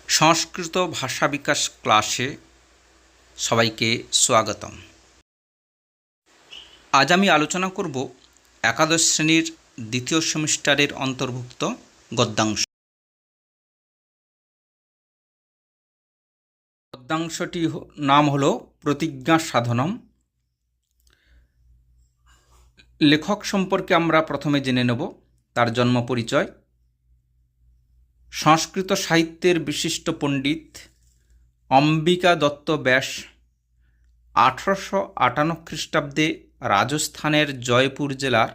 সংস্কৃত ভাষা বিকাশ ক্লাসে সবাইকে স্বাগতম। আজ আমি আলোচনা করব একাদশ শ্রেণীর দ্বিতীয় সেমিস্টারের অন্তর্ভুক্ত গদ্যাংশ। গদ্যাংশটি নাম হলো প্রতিজ্ঞা সাধনম। লেখক সম্পর্কে আমরা প্রথমে জেনে নেব তার জন্ম পরিচয়। সংস্কৃত সাহিত্যের বিশিষ্ট পণ্ডিত অম্বিকা দত্ত ব্যাস 1858 খ্রিস্টাব্দে রাজস্থানের জয়পুর জেলার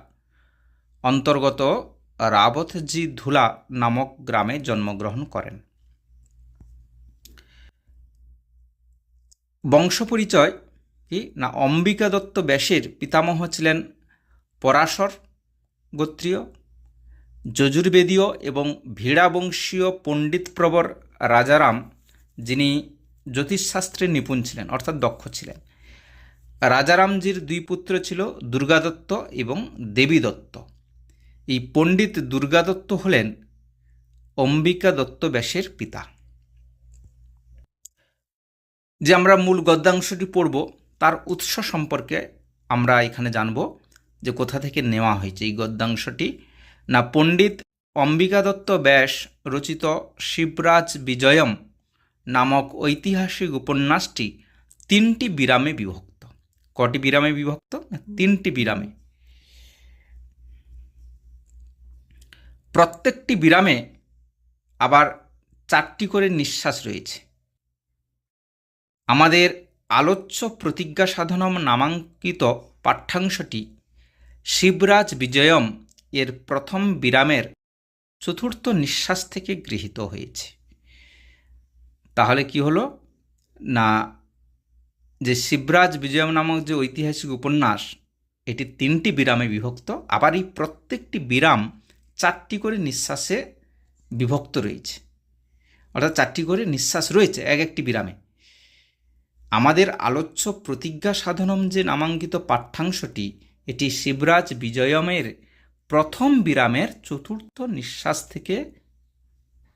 অন্তর্গত রাবতজি ধুলা নামক গ্রামে জন্মগ্রহণ করেন। বংশ পরিচয় কি না, অম্বিকা দত্ত ব্যাসের পিতামহ ছিলেন পরাশর গোত্রীয়, যজুর্বেদীয় এবং ভিড়াবংশীয় পণ্ডিতপ্রবর রাজারাম, যিনি জ্যোতিষশাস্ত্রে নিপুণ ছিলেন অর্থাৎ দক্ষ ছিলেন। রাজারামজির দুই পুত্র ছিল দুর্গাদত্ত এবং দেবী দত্ত। এই পণ্ডিত দুর্গাদত্ত হলেন অম্বিকা দত্ত ব্যাসের পিতা। যে আমরা মূল গদ্যাংশটি পড়ব তার উৎস সম্পর্কে আমরা এখানে জানব যে কোথা থেকে নেওয়া হয়েছে এই গদ্যাংশটি। না, পণ্ডিত অম্বিকা দত্ত ব্যাস রচিত শিবরাজ বিজয়ম নামক ঐতিহাসিক উপন্যাসটি 3টি বিরামে বিভক্ত। কটি বিরামে বিভক্ত? 3টি বিরামে। প্রত্যেকটি বিরামে আবার 4টি করে নিঃশ্বাস রয়েছে। আমাদের আলোচ্য প্রতিজ্ঞা সাধনম নামাঙ্কিত পাঠ্যাংশটি শিবরাজ বিজয়ম এর প্রথম বিরামের 4র্থ নিঃশ্বাস থেকে গৃহীত হয়েছে। তাহলে কি হলো না, যে শিবরাজ বিজয়ম নামক যে ঐতিহাসিক উপন্যাস এটি 3টি বিরামে বিভক্ত, আবার এই প্রত্যেকটি বিরাম 4টি করে নিঃশ্বাসে বিভক্ত রয়েছে, অর্থাৎ 4টি করে নিঃশ্বাস রয়েছে এক একটি বিরামে। আমাদের আলোচ্য প্রতিজ্ঞা সাধনম যে নামাঙ্কিত পাঠ্যাংশটি এটি শিবরাজ বিজয়মের প্রথম বিরামের 4র্থ নিঃশ্বাস থেকে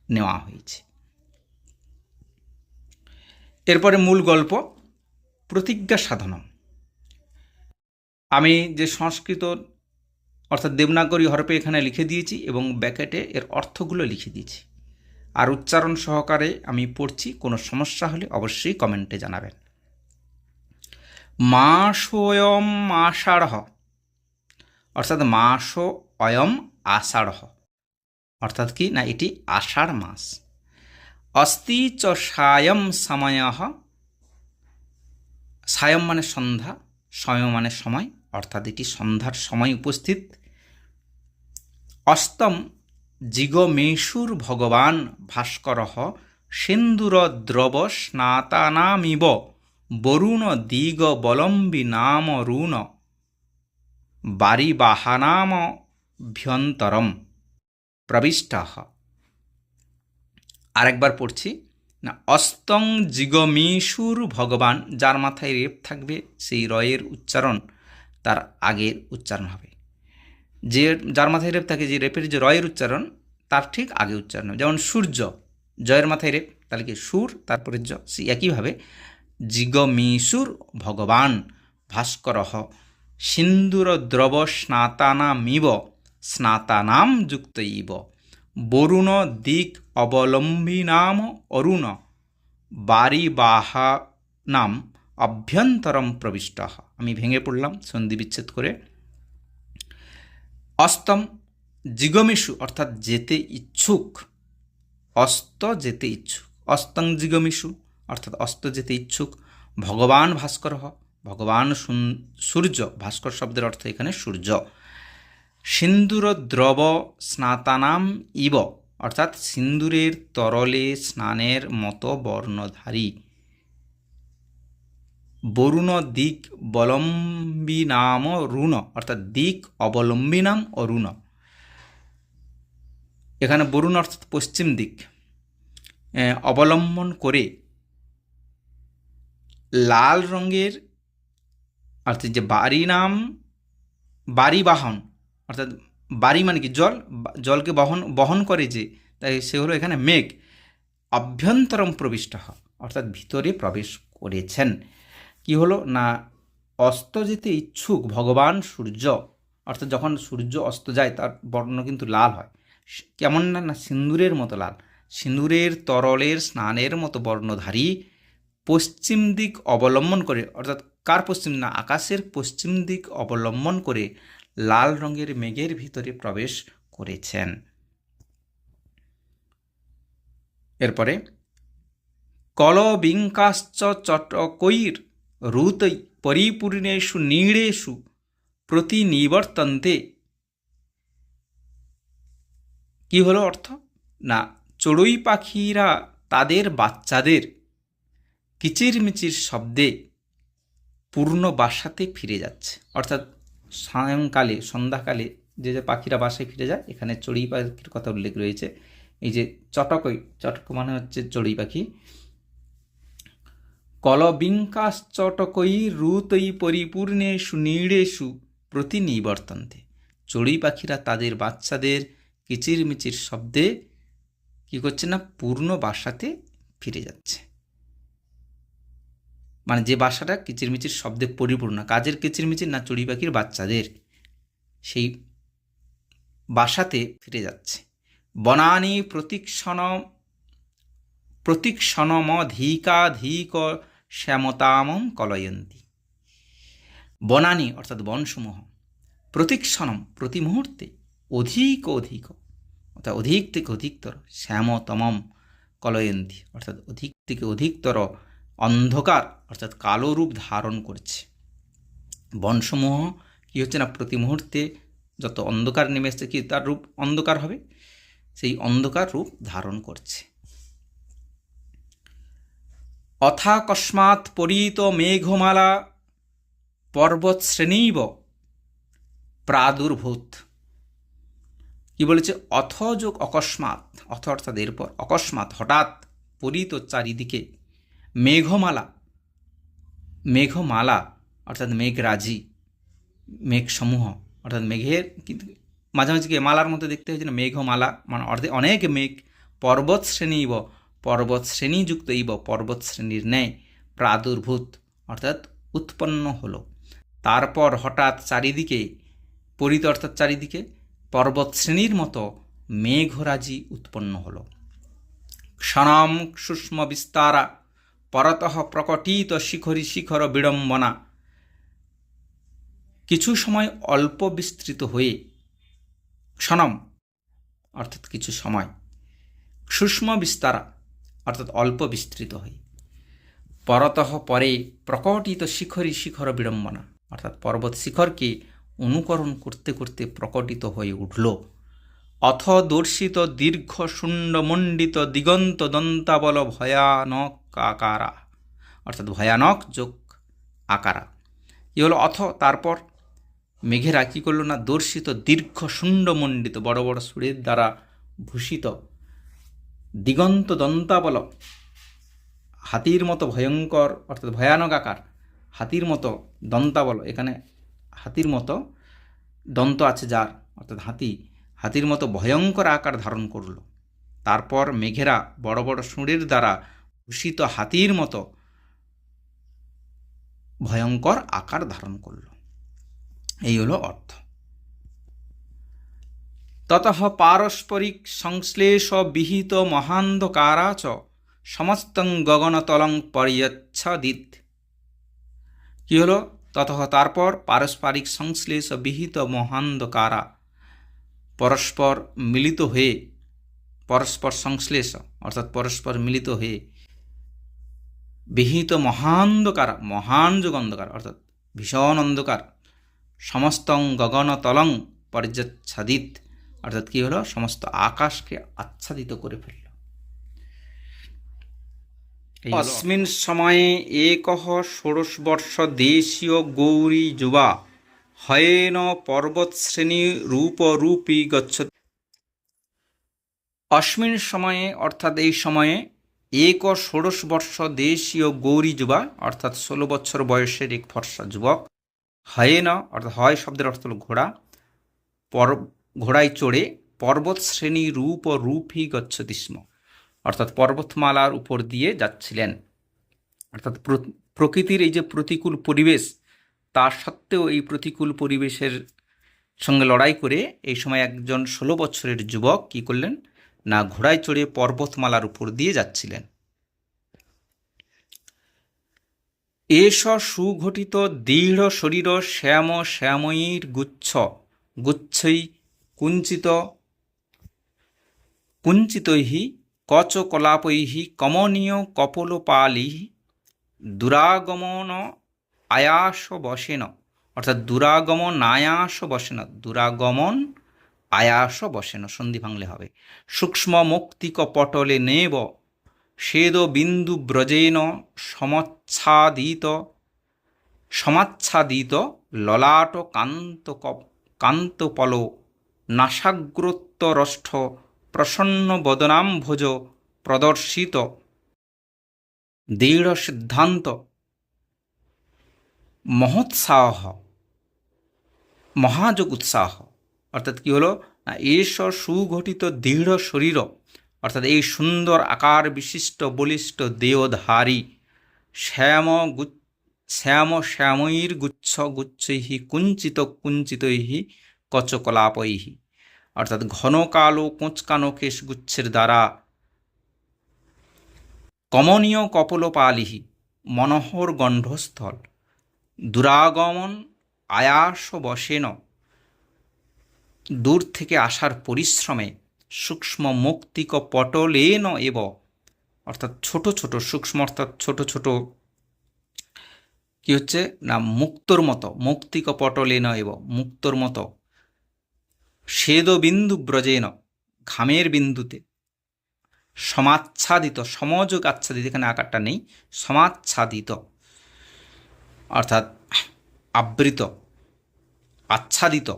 নেওয়া হয়েছে। এরপরে মূল গল্প প্রতিজ্ঞা সাধনম। আমি যে সংস্কৃত অর্থাৎ দেবনাগরী হরফে এখানে লিখে দিয়েছি এবং ব্যাকেটে এর অর্থগুলো লিখে দিয়েছি, আর উচ্চারণ সহকারে আমি পড়ছি। কোনো সমস্যা হলে অবশ্যই কমেন্টে জানাবেন। মাসোয়ম আষাঢ়, অর্থাৎ মাস অয়ম আষাঢ়, অর্থাৎ কি না, এটি আষাঢ় মাস। অস্তি চ সায়ম সময়, সায়ম মানে সন্ধ্যা, সময় মানে সময়, অর্থাৎ এটি সন্ধ্যার সময় উপস্থিত। অস্তম জিগমেশুর ভগবান ভাস্কর সিন্দুর দ্রব স্নাতানামিব বরুণ দিগবলম্বী নাম রুণ বারিবাহানামভ্যন্তরম প্রবিষ্ট। আরেকবার পড়ছি না, অস্তং জিগমেশুর ভগবান, যার মাথায় রেপ থাকবে সেই রয়ের উচ্চারণ তার আগের উচ্চারণ হবে। যে যার মাথায় রেপ থাকে, যে রেপের যে রয়ের উচ্চারণ তার ঠিক আগে উচ্চারণ হবে। যেমন সূর্য, জয়ের মাথায় রেপ, তাহলে কি সুর তারপরে জ। একইভাবে জিগমেশুর ভগবান ভাস্কর সিন্দুর দ্রব স্নাতানামিব স্নাতানাম যুক্ত ইব বরুণ দিক অবলম্বী নাম অরুণ বারিবাহানাম অভ্যন্তরম প্রবিষ্ট। আমি ভেঙে পড়লাম সন্ধি বিচ্ছেদ করে। অস্তম জিগমেশু অর্থাৎ যেতে ইচ্ছুক, অস্ত যেতে ইচ্ছুক, অস্তং জিগমেশু অর্থাৎ অস্ত যেতে ইচ্ছুক। ভগবান ভাস্কর, ভগবান সূর্য, ভাস্কর শব্দের অর্থ এখানে সূর্য। সিন্দুর দ্রব স্নাতানাম ইব অর্থাৎ সিন্দুরের তরলে স্নানের মতো বর্ণধারী। বরুণ দিক বলম্বী নাম রুণ অর্থাৎ দিক অবলম্বী নাম অরুণ। এখানে বরুণ অর্থাৎ পশ্চিম দিক অবলম্বন করে লাল রঙের, অর্থাৎ যে বাড়ি নাম বাড়ি বাহন, অর্থাৎ বাড়ি মানে কি জল, জলকে বহন করে যে, তাই সে হলো এখানে মেঘ। অভ্যন্তরম প্রবিষ্ট, অর্থাৎ ভিতরে প্রবেশ করেছেন। কি হলো না, অস্ত যেতে ইচ্ছুক ভগবান সূর্য, অর্থাৎ যখন সূর্য অস্ত যায় তার বর্ণ কিন্তু লাল হয়, কেমন না, না সিন্দুরের মতো লাল, সিন্দুরের তরলের স্নানের মতো বর্ণধারী পশ্চিম দিক অবলম্বন করে, অর্থাৎ কার পশ্চিম, না আকাশের পশ্চিম দিক অবলম্বন করে লাল রঙের মেঘের ভিতরে প্রবেশ করেছেন। এরপরে কলবিঙ্কাশ্চ চটকৈর রুতৈ পরিপূর্ণেষু নীড়েষু প্রতিনিবর্তন্তে। কি হলো অর্থ, না চড়ুই পাখিরা তাদের বাচ্চাদের কিচিরমিচির শব্দে পূর্ণ বাসাতে ফিরে যাচ্ছে, অর্থাৎ সায়ংকালে সন্ধ্যাকালে যে যে পাখিরা বাসায় ফিরে যায়, এখানে চড়ুই পাখির কথা উল্লেখ রয়েছে। এই যে চটকই, চটক মানে হচ্ছে চড়ুই পাখি। কলবিঙ্কাশ্চটকই রুতৈ পরিপূর্ণেষু নীড়েষু প্রতিনিবর্তন্তে। চড়ুই পাখিরা তাদের বাচ্চাদের কিচিরমিচির শব্দে কি করছে না, পূর্ণ বাসাতে ফিরে যাচ্ছে। মানে যে বাসাটা কিচিরমিচির শব্দে পরিপূর্ণ, কাজের কিচিরমিচির না, চড়ুই পাখির বাচ্চাদের সেই বাসাতে ফিরে যাচ্ছে। বনানি প্রতীক্ষণমধিকাধিক শ্যামতামং কলয়ন্তী। বনানি অর্থাৎ বনসমূহ, প্রতীক্ষণম প্রতি মুহূর্তে, অধিক অর্থাৎ অধিক থেকে অধিকতর, শ্যামতমম কলয়ন্তী অর্থাৎ অধিক থেকে অধিকতর অন্ধকার অর্থাৎ কালো রূপ ধারণ করছে। বনসমূহ কী হচ্ছে না, প্রতি মুহূর্তে যত অন্ধকার নেমে এসছে কি তার রূপ অন্ধকার হবে, সেই অন্ধকার রূপ ধারণ করছে। অথাকস্মাৎ পরীত মেঘমালা পর্বতশ্রেণীব প্রাদুর্ভূত। কি বলেছে, অথ যোগ অকস্মাৎ, অথ অর্থাৎ এরপর, অকস্মাৎ হঠাৎ, পরীত চারিদিকে, মেঘমালা অর্থাৎ মেঘরাজি, মেঘসমূহ অর্থাৎ মেঘের মাঝামাঝি মালার মধ্যে দেখতে হয়েছে না, মেঘমালা মানে অনেক মেঘ, পর্বত শ্রেণীযুক্ত ইব পর্বত শ্রেণীর ন্যায়, প্রাদুর্ভূত অর্থাৎ উৎপন্ন হলো। তারপর হঠাৎ চারিদিকে, পরিত অর্থাৎ চারিদিকে, পর্বত শ্রেণীর মতো মেঘরাজি উৎপন্ন হলো। ক্ষণম সূক্ষ্ম বিস্তারা পরতঃ প্রকটিত শিখর বিড়ম্বনা। কিছু সময় অল্প বিস্তৃত হয়ে, ক্ষণম অর্থাৎ কিছু সময়, সূক্ষ্ম বিস্তারা অর্থাৎ অল্প বিস্তৃত হয়ে, পরতঃ পরে, প্রকটিত শিখর বিড়ম্বনা অর্থাৎ পর্বত শিখরকে অনুকরণ করতে করতে প্রকটিত হয়ে উঠল। অথ দর্শিত দীর্ঘ শুণ্ডমণ্ডিত দিগন্ত দন্তাবল ভয়ানক আকারা অর্থাৎ ভয়ানক যোগ আকারা। কি হলো, অথ তারপর মেঘেরা কী করল না, দর্শিত দীর্ঘ শুণ্ডমণ্ডিত বড় বড় সুরের দ্বারা ভূষিত, দিগন্ত দন্তাবল হাতির মতো ভয়ঙ্কর অর্থাৎ ভয়ানক আকার, হাতির মতো দন্তাবল, এখানে হাতির মতো দন্ত আছে যার অর্থাৎ হাতির মতো ভয়ঙ্কর আকার ধারণ করল। তারপর মেঘেরা বড় বড় সুরের দ্বারা ভূষিত হাতির মতো ভয়ঙ্কর আকার ধারণ করল। এই হলো অর্থ। ততঃ পারস্পরিক সংশ্লেষ বিহিত মহান্ধকারা চ সমস্তং গগনতলং পর্যচ্ছদিত। কি হলো, ততঃ তারপর পারস্পরিক সংশ্লেষ বিহিত মহান্ধকারা, পরস্পর মিলিত হয়ে, পরস্পর সংশ্লেষ অর্থাৎ পরস্পর মিলিত হয়ে, বিহিত মহান্ধকার মহান যুগ অন্ধকার অর্থাৎ ভীষণ অন্ধকার, সমস্তং গগনতলং পর্যচ্ছদিত অর্থাৎ কি হলো, সমস্ত আকাশকে আচ্ছাদিত করে ফেলল। अस्मिन् समये एकः षोडशवर्ष देशीय गौरी युवा हयेन पर्वतश्रेणी रूपरूपी गच्छति। अस्मिन् समये অর্থাৎ এই সময়ে, এক ষোড়শ বর্ষ দেশীয় গৌরী যুবা অর্থাৎ 16 বছর বয়সের এক ফর্সা যুবক, হয়েন অর্থাৎ হয় শব্দের অর্থ হল ঘোড়া, ঘোড়ায় চড়ে পর্বত শ্রেণী রূপরূপী গচ্ছতি স্ম অর্থাৎ পর্বতমালার উপর দিয়ে যাচ্ছিলেন। অর্থাৎ প্রকৃতির এই যে প্রতিকূল পরিবেশ, তা সত্ত্বেও এই প্রতিকূল পরিবেশের সঙ্গে লড়াই করে এই সময় একজন 16 বছরের যুবক কী করলেন না ঘোড়ায় চড়ে পর্বতমালার উপর দিয়ে যাচ্ছিলেন। এষ সুঘটিত দৃঢ় শরীর শ্যাম শ্যাময়ীর গুচ্ছৈ কুঞ্চিতৈঃ কচকলাপৈঃ কমনীয় কপোলপালैः দুরাগমন আয়াসবশেন, অর্থাৎ দুরাগমন আয়াস বসেন সন্ধি ভাঙলে হবে। সূক্ষ্ম মৌক্তিক পটলে নেব শ্বেদ বিন্দু ব্রজেন সমাচ্ছাদিত ললাট কান্তপল নাসাগ্রোত্তরষ্ঠ প্রসন্ন বদনাম্ভোজ প্রদর্শিত দৃঢ় সিদ্ধান্ত মহাযোগ উৎসাহ। অর্থাৎ কি হলো না এষ সুঘটিত দৃঢ় শরীর, অর্থাৎ এই সুন্দর আকার বিশিষ্ট বলিষ্ঠ দেহধারী শ্যাময়ীর গুচ্ছৈঃ কুঞ্চিতৈঃ কচকলাপৈঃ, অর্থাৎ ঘন কালো কোঁচকানো কেশগুচ্ছের দ্বারা কমনীয় কপোলপালিঃ মনোহর গণ্ঠস্থল দুরাগমন আয়াসবশেন দূর থেকে আসার পরিশ্রমে সূক্ষ্ম মৌক্তিক পটলেন এব, অর্থাৎ ছোট ছোট সূক্ষ্ম অর্থাৎ ছোট ছোট কি হচ্ছে না মুক্তোর মতো, মৌক্তিক পটলেন এব মুক্তোর মতো, শ্বেদবিন্দু ব্রজেন ঘামের বিন্দুতে, সমাচ্ছাদিত সমযোগ আচ্ছাদিত এখানে আকারটা নেই, সমাচ্ছাদিত অর্থাৎ আবৃত আচ্ছাদিত,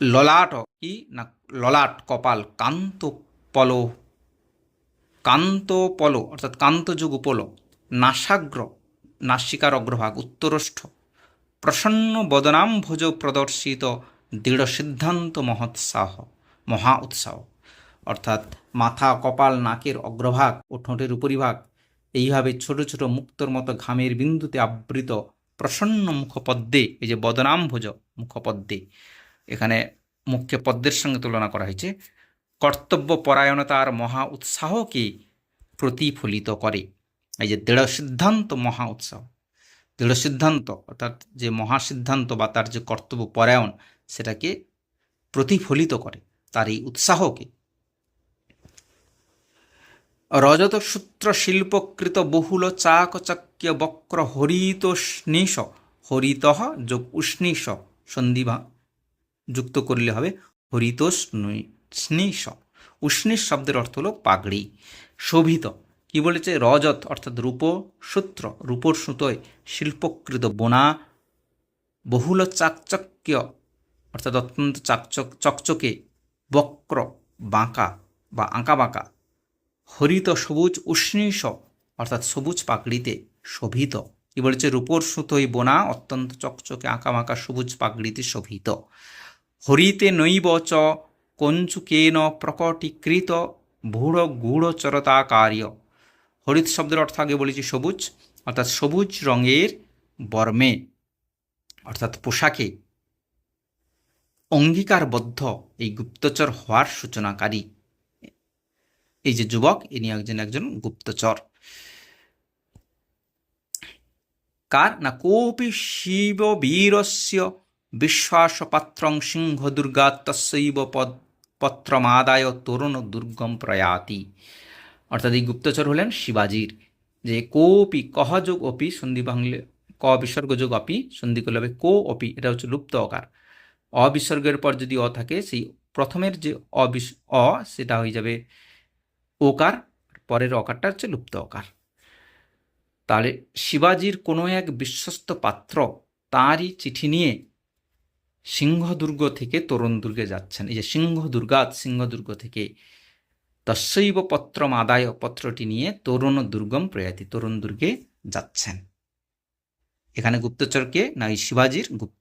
ললাট কি না ললাট কপাল কান্তপল অর্থাৎ কান্তযুগ উপল, নাসাগ্র নাসিকার অগ্রভাগ উত্তরষ্ঠ, প্রসন্ন বদনাম্ভোজ প্রদর্শিত দৃঢ় সিদ্ধান্ত মহা উৎসাহ, অর্থাৎ মাথা কপাল নাকের অগ্রভাগ ও ঠোঁটের উপরিভাগ এইভাবে ছোট ছোট মুক্তোর মতো ঘামের বিন্দুতে আবৃত প্রসন্ন মুখপদ্মে, এই যে বদনাম্ভোজ মুখপদ্মে এখানে মুখ্য পদ্মের সঙ্গে তুলনা করা হয়েছে, কর্তব্য পরায়ণতার মহা উৎসাহকে প্রতিফলিত করে। এই যে দৃঢ় সিদ্ধান্ত মহা উৎসাহ, দৃঢ় সিদ্ধান্ত অর্থাৎ যে মহাসিদ্ধান্ত বা তার যে কর্তব্য পরায়ণ সেটাকে প্রতিফলিত করে, তার এই উৎসাহকে। রজত সূত্র শিল্পকৃত বহুল চাকচক্য বক্র হরিতোষ্ণীষ, হরিত যোগ উষ্ণীষ সন্ধি যুক্ত করলে হবে হরিতোষ্ণীষ। উষ্ণীষ শব্দের অর্থ হলো পাগড়ি। শোভিত কি বলেছে, রজত অর্থাৎ রূপ সূত্র, রূপর সুতোয় শিল্পকৃত বোনা, বহুল চাকচক্য অর্থাৎ অত্যন্ত চকচকে, বক্র বাঁকা বা আঁকা বাঁকা, হরিত সবুজ, উষ্ণীষ অর্থাৎ সবুজ পাগড়িতে শোভিত। কি বলেছে, রূপর সুতোয় বোনা অত্যন্ত চকচকে আঁকা বাঁকা সবুজ পাগড়িতে শোভিত। হরিতে নৈব চ কঞ্চুকেন প্রকটীকৃত গূঢ়চরতাকার্য। হরিত শব্দের অর্থ আগে বলেছি সবুজ, অর্থাৎ সবুজ রঙের বর্মে অর্থাৎ পোশাকে অঙ্গীকারবদ্ধ এই গুপ্তচর হওয়ার সূচনাকারী এই যে যুবক, ইনি একজন গুপ্তচর। কার না কোপি শিব বীরস্য বিশ্বাসপাত্রং সিংহ দুর্গা তস্যৈব পত্রমাদায় তরুণ দুর্গম প্রয়াতি। অর্থাৎ এই গুপ্তচর হলেন শিবাজির। যে কোপি কহযোগ অপি সন্ধি ভাঙলে ক বিসর্গযোগ অপি সন্ধি করলে হবে কো অপি, এটা হচ্ছে লুপ্ত অকার। অবিসর্গের পর যদি অ থাকে সেই প্রথমের যে অ সেটা হয়ে যাবে ওকার, পরের অকারটা হচ্ছে লুপ্ত অকার। তাহলে শিবাজির কোনো এক বিশ্বস্ত পাত্র তাঁরই চিঠি নিয়ে সিংহদুর্গ থেকে তরুণ দুর্গে যাচ্ছেন। এই যে সিংহদুর্গ থেকে তস্যৈব পত্রম আদায় পত্রটি নিয়ে তরুণ দুর্গম প্রয়াতি তরুণ দুর্গে যাচ্ছেন। এখানে গুপ্তচরকে না এই শিবাজির গুপ্ত